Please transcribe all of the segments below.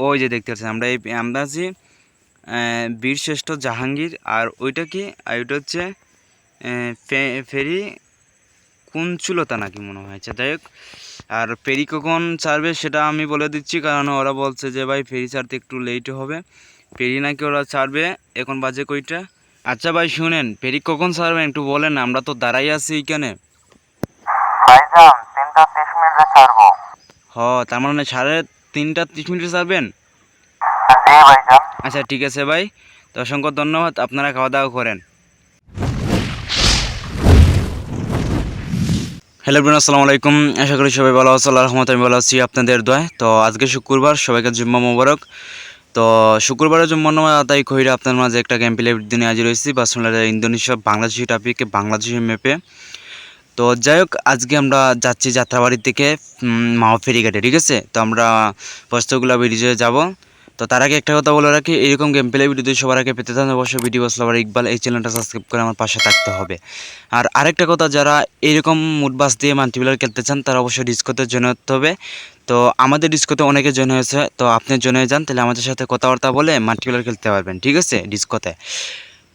ওই যে দেখতে পাচ্ছেন আমরা আছি বীরশ্রেষ্ঠ জাহাঙ্গীর। আর ওইটা কি, আর ওইটা হচ্ছে ফেরি কুঞ্চুলতা নাকি মনে হয়। আচ্ছা যাই হোক, আর ফেরি কখন ছাড়বে সেটা আমি বলে দিচ্ছি, কারণ ওরা বলছে যে ভাই ফেরি ছাড়তে একটু লেট হবে। ফেরি নাকি ওরা ছাড়বে, এখন বাজে কইটা। আচ্ছা ভাই শুনেন, ফেরি কখন ছাড়বেন একটু বলেন, আমরা তো দাঁড়াই আছি এইখানে। ভাইজান 3:30 মিনিটে ছাড়বো। তার মানে 3:30 ছাড়বেন। জি ভাইজান। আচ্ছা ঠিক আছে ভাই, তো অসংখ্য ধন্যবাদ, আপনারা খাওয়া দাওয়া করেন। হ্যালো এভরিওয়ান, আসসালামু আলাইকুম। আশা করি সবাই ভালো আছো, আল্লাহর রহমতে আমি ভালো আছি, আপনাদের দোয়ায়। তো আজকে শুক্রবার, সবাইকে জুম্মা মোবারক। তো শুক্রবারের জুম্মা নামাজ আদায় কইরা আপনার মাঝে একটা গেম প্লে দিনে হাজির হয়েছি বার্সেলোনা ইন্দোনেশিয়া বাংলাদেশি টপিকে, বাংলাদেশি ম্যাপে। তো যাই হোক, আজকে আমরা যাচ্ছি যাত্রাবাড়ি থেকে মাওয়া ফেরিঘাটে, ঠিক আছে। তো আমরা প্রস্তগুলা ব্রিজে যাব। তো তার আগে একটা কথা বলে রাখি, এরকম গেম প্লে ভিডিও সবার আগে পেতে চান অবশ্যই ভিডিও বসলাবার ইকবাল এই চ্যানেলটা সাবস্ক্রাইব করে আমার পাশে থাকতে হবে। আর আরেকটা কথা, যারা এরকম মুডবাস দিয়ে মাল্টিপ্লেয়ার খেলতে চান তারা অবশ্যই ডিসকোতে জয়েন হতে হবে। তো আমাদের ডিসকোতে অনেকে জয়েন হয়েছে, তো আপনি জয়েন হয়ে যান, তাহলে আমাদের সাথে কথাবার্তা বলে মাল্টিপ্লেয়ার খেলতে পারবেন, ঠিক আছে, ডিসকোতে।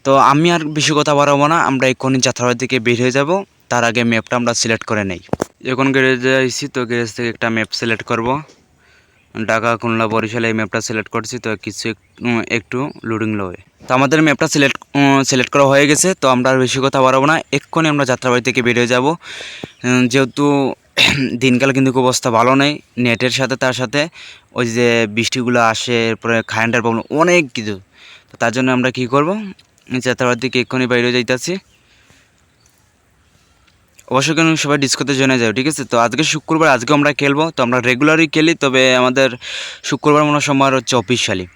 তো আমি আর বেশি কথা বাড়াবো না, আমরা এক্ষুনি যাত্রাবাড়ি থেকে বের হয়ে যাব। তার আগে ম্যাপটা আমরা সিলেক্ট করে নেই। এখন গ্যারেজে আইছি, তো গ্যারেজ থেকে একটা ম্যাপ সিলেক্ট করব। ঢাকা খুলনা বরিশাল এই ম্যাপটা সিলেক্ট করছি, তো কিছু একটু লোডিং লবে। তো আমাদের ম্যাপটা সিলেক্ট করা হয়ে গেছে। তো আমরা আর বেশি কথা বাড়াবো না, এক্ষুনি আমরা যাত্রাবাড়ি থেকে বেরিয়ে যাব। যেহেতু দিনকাল কিন্তু খুব অবস্থা ভালো নেই, নেটের সাথে তার সাথে ওই যে বৃষ্টিগুলো আসে, এরপরে কারেন্টের প্রবলেম অনেক কিছু। তো তার জন্য আমরা কী করব, যাত্রাবাড়ি থেকে এক্ষুনি বাইরে যাইতেছি। অবশ্যই কিন্তু সবাই ডিসকোতে জেনে যাও, ঠিক আছে। তো আজকে শুক্রবার, আজকে আমরা খেলবো। তো আমরা রেগুলারই খেলি, তবে আমাদের শুক্রবার মনে সময় হচ্ছে অফিসিয়ালি।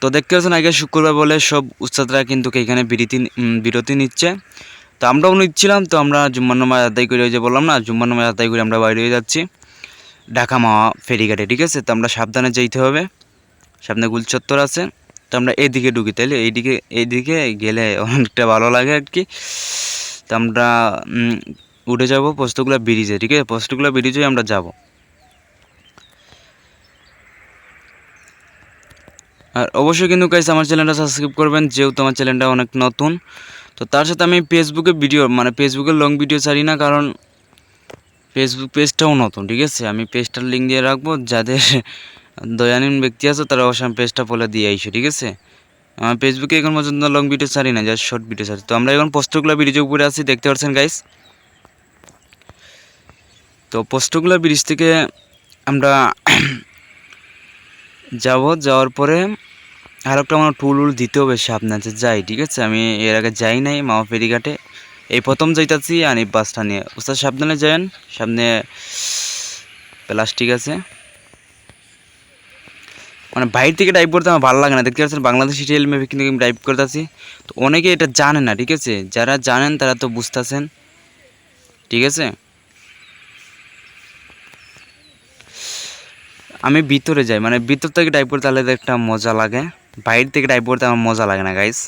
তো দেখতে পাচ্ছেন আগে শুক্রবার বলে সব উস্তাদরা কিন্তু এখানে বিরতি নিচ্ছে। তো আমরাও নিচ্ছিলাম। তো আমরা জুম্মার নামাজ আদায় করে, ওই যে বললাম না, জুম্মার নামাজ আদায় করে আমরা বাইরে হয়ে যাচ্ছি ঢাকা মাওয়া ফেরিঘাটে, ঠিক আছে। তো আমরা সাবধানে যেতে হবে, সামনে গুলচত্বর আছে। তো আমরা এইদিকে ঢুকি, তাইলে এইদিকে গেলে অনেকটা ভালো লাগে আর কি। তো আমরা উঠে যাব পোস্তগুলো ব্রিজে, ঠিক আছে, পোস্তগুলো ব্রিজে আমরা যাব। আর অবশ্যই কিন্তু গাইস আমার চ্যানেলটা সাবস্ক্রাইব করবেন, যেহেতু আমার চ্যানেলটা অনেক নতুন। তো তার সাথে আমি ফেসবুকে ভিডিও, মানে ফেসবুকে লং ভিডিও ছাড়ি না, কারণ ফেসবুক পেজটাও নতুন, ঠিক আছে। আমি পেজটার লিঙ্ক দিয়ে রাখবো, যাদের দয়ানীন ব্যক্তি আছে তারা অবশ্যই আমি পেজটা বলে দিয়ে আইসো, ঠিক আছে। আমার ফেসবুকে এখন পর্যন্ত লং ভিডিও ছাড়ি না, জাস্ট শর্ট ভিডিও ছাড়ি। তো আমরা এখন পোস্টগুলো ব্রিজের উপরে আছি, দেখতে পাচ্ছেন গাইস। তো পোস্টগুলো ব্রিজ থেকে আমরা যাওয়ার পরে আর একটা আমার টুল দিতে হবে সামনে যাই, ঠিক আছে। আমি এর আগে যাই নাই মাওয়া ফেরিঘাটে, এই প্রথম যাইতাছি আনিব বাসটা নিয়ে। ওস্তাদ সাবধানে যান, সামনে প্লাস্টিক আছে। মানে বাইরে থেকে ড্রাইভ করতে আমার ভালো লাগে না, দেখতে পাচ্ছেন বাংলাদেশি রিয়েল ম্যাপে কিন্তু আমি ড্রাইভ করতেছি। তো অনেকে এটা জানে না, ঠিক আছে, যারা জানেন তারা তো বুঝতেছেন, ঠিক আছে। আমি ভিতরে যাই, মানে ভিতর থেকে ড্রাইভ করতে আলাদা একটা মজা লাগে, বাইরে থেকে ড্রাইভ করতে আমার মজা লাগে না গাইস।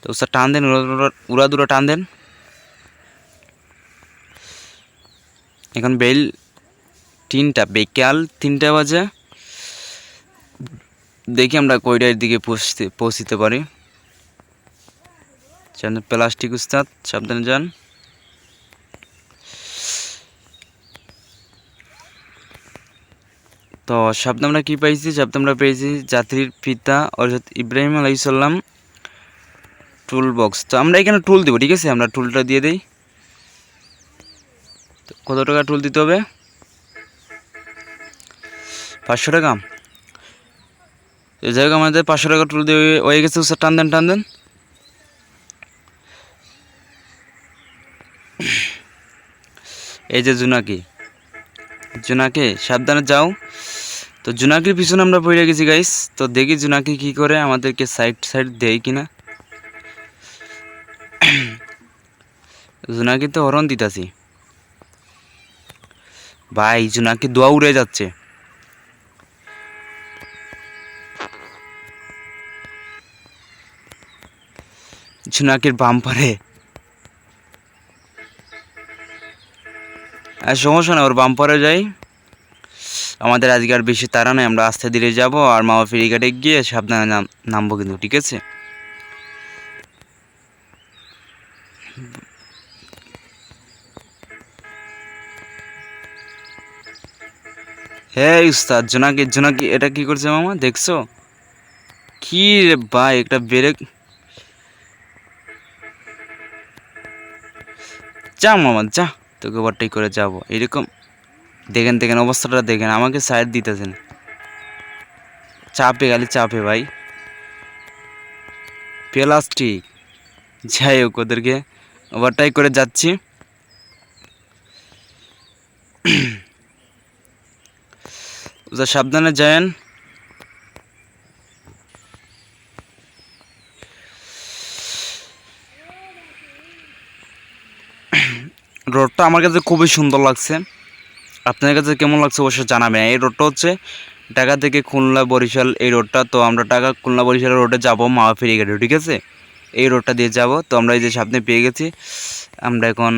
তো স্যার টান দেন, উড়া দুরা টান দেন। এখন বিকাল 3টা বাজে। দেখি আমরা কয়টার দিকে পৌঁছতে পারি। প্লাস্টিক উস্তাদ সাবধানে যান। তো শব্দ আমরা কী পাইছি, শব্দ আমরা পেয়েছি জাতির পিতা অর্থাৎ ইব্রাহিম আলাইসাল্লাম টুল বক্স। তো আমরা এখানে টুল দেবো, ঠিক আছে, আমরা টুলটা দিয়ে দিই। কত টাকা টুল দিতে হবে? 500 টাকা। যাই হোক, আমাদের 500 টাকা টুল দিয়ে হয়ে গেছে। স্যার টান দেন। এই যে জুনাকি সাবধানে যাও। তো জুনাকির পিছনে আমরা পড়ে গেছি গাইস। তো দেখি জুনাকি কি করে, আমাদেরকে সাইড দেয় কিনা। জুনাকি তো হরণ দিতাছি ভাই, জুনাকি দোয়া উড়ে যাচ্ছে। জুনাকির বাম্পারে আর সমস্যা না, ওর বাম্পারে যাই। আমাদের আজকে আর বেশি তাড়া নেই, আমরা আস্তে ধীরে যাব আর মামা ফেরিঘাটে গিয়ে সাবধানে নামবো কিন্তু, ঠিক আছে? হ্যাঁ উস্তাদ, জোনাকি জোনাকি এটা কি করছে মামা, দেখছো? কি রে ভাই, একটা ব্রেক। যা মামা যা, তোকে ওভারটেক করে যাব এরকম। দেখেন দেখেন অবস্থাটা দেখেন, আমাকে সাইড দিতেছেন, চাপে খালি চাপে ভাই। প্লাস্টিক, যাই হোক ওদেরকে ওভারটেক করে যাচ্ছি। সাবধানে যায়েন। রোডটা আমার কাছে খুবই সুন্দর লাগছে, আপনার কাছে কেমন লাগছে অবশ্যই জানাবেন। এই রোডটা হচ্ছে ঢাকা থেকে খুলনা বরিশাল এই রোডটা, তো আমরা ঢাকা খুলনা বরিশাল রোডে যাবো মাওয়া ফেরিঘাটে, ঠিক আছে? এই রোডটা দিয়ে যাব। তো আমরা এই যে সামনে পেয়ে গেছি, আমরা এখন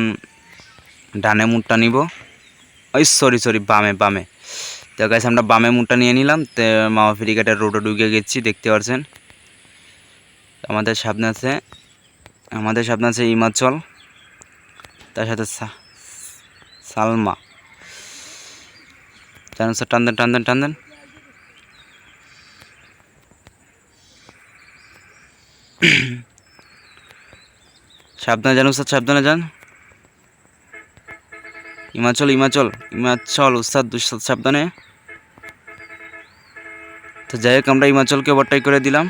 ডানে মুড়টা নিব, ওই সরি সরি বামে বামে। তো গাইস আমরা বামে মুড়টা নিয়ে নিলাম, তো মাওয়া ফেরিঘাটের রোডে ঢুকে গেছি, দেখতে পাচ্ছেন। আমাদের সামনে আছে হিমাচল, তার সাথে সালমা। জানেন স্যার, টান দেন টান দেন টান দেন। সাবধানে যান উস্তাদ, সাবধানে যান। হিমাচল হিমাচল হিমাচল উস্তাদ উস্তাদ সাবধানে। তো যাই হোক আমরা হিমাচলকে ওভারটেক করে দিলাম।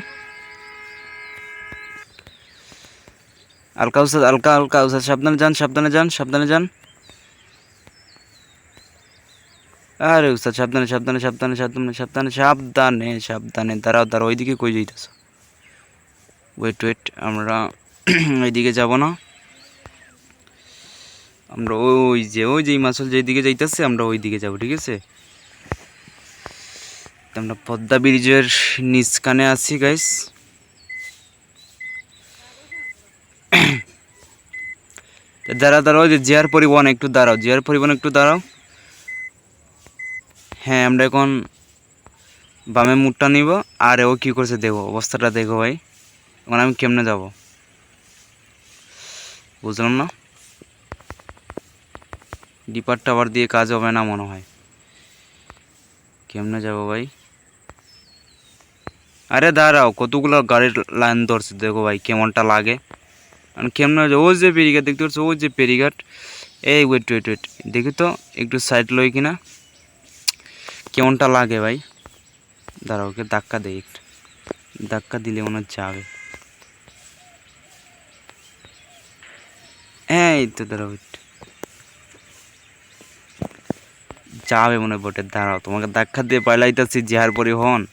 আলকা উস্তাদ, আলকা আলকা উস্তাদ, সাবধানে যান সাবধানে যান সাবধানে যান। আরে উস্তাদ সাবধানে সাবধানে সাবধানে সাবধানে সাবধানে সাবধানে সাবধানে। দাঁড়াও দাঁড়াও, ওইদিকে কই যাইতেছ? ওয়েট ওয়েট, আমরা ওইদিকে যাব না, আমরা ওই যে হিমাচল যেদিকে যাইতেছে আমরা ওই দিকে যাব, ঠিক আছে? আমরা পদ্মা ব্রিজের নিচখানে আছি গাইস। দাঁড়াও ওই যে জিয়ার পরিবহন একটু দাঁড়াও, জিয়ার পরিবহন একটু দাঁড়াও। হ্যাঁ আমরা এখন বামে মুড়টা নিব। আর ও কী করছে দেখো, অবস্থাটা দেখো ভাই, এখন আমি কেমনে যাব বুঝলাম না। ডিপার টাওয়ার দিয়ে কাজ হবে না মনে হয়, কেমনে যাব ভাই? আরে দাঁড়াও, কতগুলো গাড়ির লাইন ধরছে দেখো ভাই, কেমনটা লাগে। কেমনে ওই যে পেরিঘাট দেখতে পাচ্ছ, ওই যে পেরিঘাট। এই ওয়েট ওয়েট ওয়েট, দেখি তো একটু সাইড লই কিনা, কেমনটা লাগে ভাই। দাঁড়াও, ওকে ধাক্কা দেই একটু, ধাক্কা দিলে মনে হচ্ছে যাবে। এই তো দাঁড়াও, যাবে মনে বটে। দাঁড়াও, তোমাকে ধাক্কা দিয়ে পালাইতেছি জিহার পরিবহন।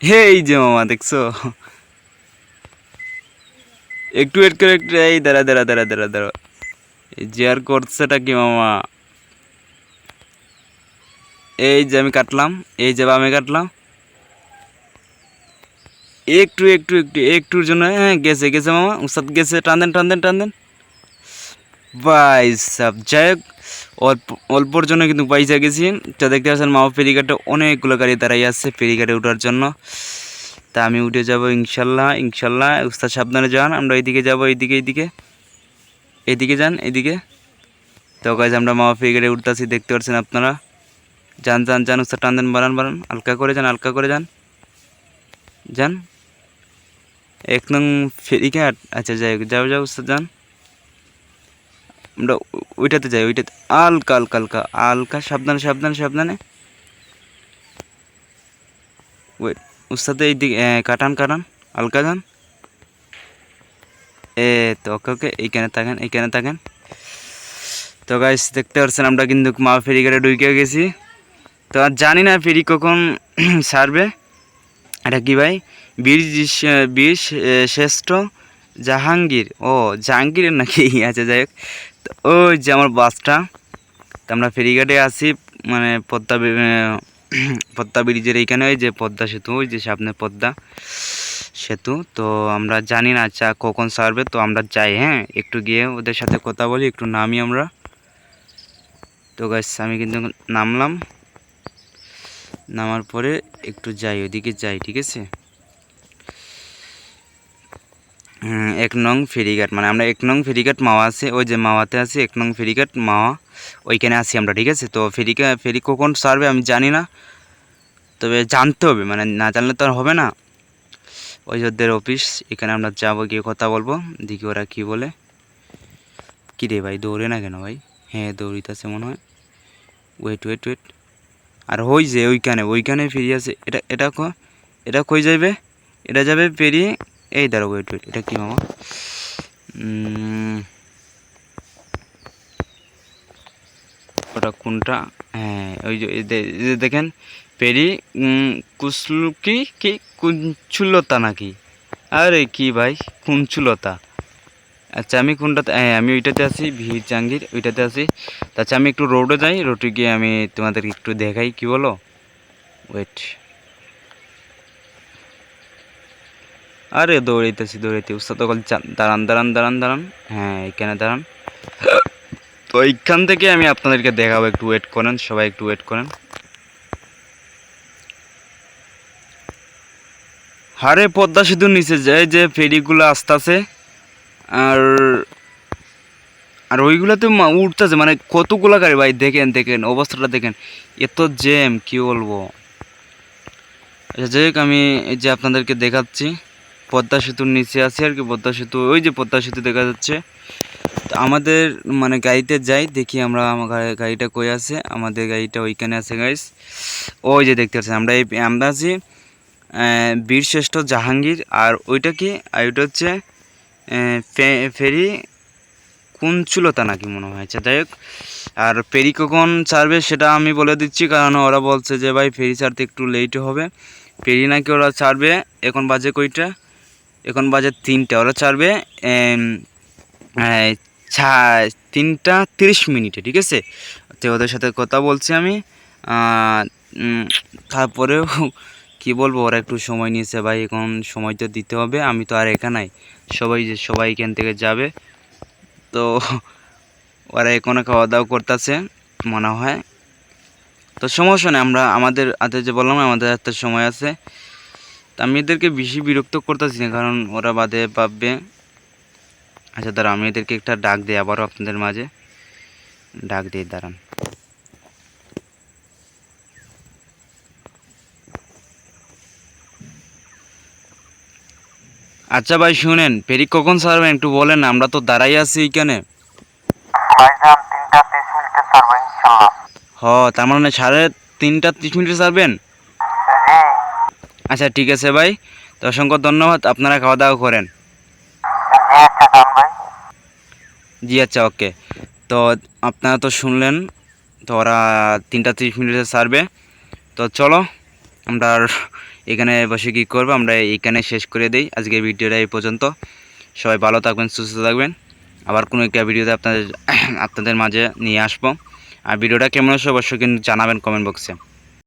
এই যে মামা দেখছো, একটু ওয়েট করে একটু। এই দাঁড়া দাঁড়া দাঁড়া দাঁড়া দাঁড়া, এই জিহার করছেটা কি মামা? এই যে আমি কাটলাম, এই যে আমি কাটলাম, একটু একটু একটু একটুর জন্য। হ্যাঁ গেছে গেছে মামা, উস্তাদ গেছে, টান দেন টান দেন টান দেন ভাই সাব। যাই হোক অল্প অল্পর জন্য কিন্তু পয়সা গেছি। তো দেখতে পাচ্ছেন মামা ফেরিঘাটে অনেকগুলো গাড়ি দাঁড়াই আছে ফেরিঘাটে ওঠার জন্য। তা আমি উঠে যাব ইনশাল্লাহ ইনশাল্লাহ। উস্তাদ সাবধানে যান, আমরা এইদিকে যাব, এইদিকে এইদিকে এইদিকে যান এইদিকে। তো গাইজ আমরা মামা ফেরিঘাটে উঠতেছি, দেখতে পাচ্ছেন আপনারা। যান যান যান উস্তাদ, টান দেন, বাড়ান বাড়ান, হালকা করে যান হালকা করে যান যান। 1 নং ফেরিঘাট, আচ্ছা যাই হোক, যাও যাও উস্তাদ যান। আমরা ওইটাতে যাই, ওইটাতে হালকা হালকা হালকা হালকা, সাবধানে সাবধানে সাবধানে। ওই উস্তাদ এইদিকে কাটান কাটান, হালকা যান। তো ওকে ওকে, এইখানে থাকেন এইখানে থাকেন। তো গাইস দেখতে পাচ্ছেন আমরা কিন্তু মা ফেরিঘাটে ঢুকে গেছি। তো আর জানি না ফেরি কখন ছাড়বে। এটা কি ভাই, বীর বীর শ্রেষ্ঠ জাহাঙ্গীর, ও জাহাঙ্গীরের নাকি? আচ্ছা যাই হোক, তো ওই যে আমার বাসটা। তো আমরা ফেরিঘাটে আছি, মানে পদ্মা ব্রিজের এইখানে, ওই যে পদ্মা সেতু, ওই যে সামনে পদ্মা। সেতু। তো আমরা জানি না আচ্ছা কখন সারবে, তো আমরা যাই, হ্যাঁ একটু গিয়ে ওদের সাথে কথা বলি, একটু নামি আমরা। তো গাইস আমি কিন্তু নামলাম, নামার পরে একটু যাই ওইদিকে যাই, ঠিক আছে। 1 নং ফেরিঘাট, মানে আমরা 1 নং ফেরিঘাট মাওয়া আছে, ওই যে মাওয়াতে আছি 1 নং ফেরিঘাট মাওয়া, ওইখানে আছি আমরা, ঠিক আছে। তো ফেরি কখন সারবে আমি জানি না, তবে জানতে হবে, মানে না জানলে তো আর হবে না। ওই ওদের অফিস, এখানে আমরা যাবো, গিয়ে কথা বলবো, দেখি ওরা কি বলে। কী রে ভাই দৌড়ে না কেন ভাই? হ্যাঁ দৌড়িতেছে মনে হয়। ওয়েট ওয়েট ওয়েট, আর ওই যে ওইখানে ফেরি আছে, এটা কই যাবে? এটা যাবে পেরিয়ে, এই দাঁড়ো ওয়েট ওয়েট, এটা কি মামা? ওটা কোনটা? হ্যাঁ ওই যে এই যে দেখেন পেরি কুসলুকি কি কুঞ্চুলতা নাকি? আরে কি ভাই কুঞ্চুলতা? আচ্ছা আমি কোনটাতে, হ্যাঁ আমি ওইটাতে আছি, ভিড় জাহাঙ্গীর ওইটাতে আছি। আচ্ছা আমি একটু রোডে যাই, রোডে গিয়ে আমি তোমাদের একটু দেখাই, কি বলো? ওয়েট, আরে দৌড়াইতে উস্তাদ তখন দাঁড়ান দাঁড়ান দাঁড়ান দাঁড়ান, হ্যাঁ এখানে দাঁড়ান। তো এইখান থেকে আমি আপনাদেরকে দেখাবো, একটু ওয়েট করেন সবাই, একটু ওয়েট করেন। আরে পদ্মা সেতুর নিচে যায় যে ফেরিগুলো আসতেছে, আর আর ওইগুলোতে উঠতেছে, মানে কতগুলো গাড়ি ভাই, দেখেন দেখেন অবস্থাটা দেখেন, এত জ্যাম কি বলবো। আচ্ছা যাই হোক, আমি এই যে আপনাদেরকে দেখাচ্ছি, পদ্মা সেতুর নিচে আছি আর কি, পদ্মা সেতু, ওই যে পদ্মা সেতু দেখা যাচ্ছে। তো আমাদের মানে গাড়িতে যাই, দেখি আমরা আমার গাড়িটা কই আছে, আমাদের গাড়িটা ওইখানে আছে গাইস, ওই যে দেখতে পাচ্ছেন আমরা আছি বীরশ্রেষ্ঠ জাহাঙ্গীর, আর ওইটা কি, আর ওইটা হচ্ছে ফেরি কুঞ্চুলতা নাকি মনে হয়। আচ্ছা যাই হোক, আর ফেরি কখন ছাড়বে সেটা আমি বলে দিচ্ছি, কারণ ওরা বলছে যে ভাই ফেরি ছাড়তে একটু লেট হবে। ফেরি নাকি ওরা ছাড়বে, এখন বাজে কইটা, এখন বাজে 3টা, ওরা ছাড়বে 3টা 30 মিনিটে, ঠিক আছে। তো ওদের সাথে কথা বলছি আমি, তারপরেও কি বলবো, ওরা একটু সময় নিয়েছে ভাই, এখন সময় তো দিতে হবে, আমি তো আর একা নাই, সবাই এখান থেকে যাবে। তো ওরা এখনো খাওয়া দাওয়া করতেছে মনে হয়। তো সমস্যা নেই, আমরা আমাদের হাতে যে বললাম আমাদের হাতে সময় আছে, তো আমি এদেরকে বেশি বিরক্ত করতেছি না, কারণ ওরা বাদে পাবে। আচ্ছা দাঁড়া, আমি এদেরকে একটা ডাক দিই আবারও আপনাদের মাঝে, ডাক দিই দাঁড়ান। আচ্ছা ভাই শুনেন, ফেরি কখন ছাড়বেন একটু বলেন, আমরা তো দাঁড়াই আছি এইখানে। ভাইজান 3টা 30 মিনিটে ছাড়বো ইনশাল্লাহ। তার মানে 3:30 ছাড়বেন? জি। আচ্ছা ঠিক আছে ভাই, তো অসংখ্য ধন্যবাদ, আপনারা খাওয়া দাওয়া করেন। জি আচ্ছা ডান ভাই। জি আচ্ছা ওকে। তো আপনারা তো শুনলেন, তো ওরা 3:30 ছাড়বে। তো চলো আমরা আর এখানে বসে কী করবো, আমরা এইখানে শেষ করে দিই আজকের ভিডিওটা এই পর্যন্ত। সবাই ভালো থাকবেন, সুস্থ থাকবেন, আবার কোনো একটা ভিডিওতে আপনাদের মাঝে নিয়ে আসবো। আর ভিডিওটা কেমন হচ্ছে অবশ্যই কিন্তু জানাবেন কমেন্ট বক্সে।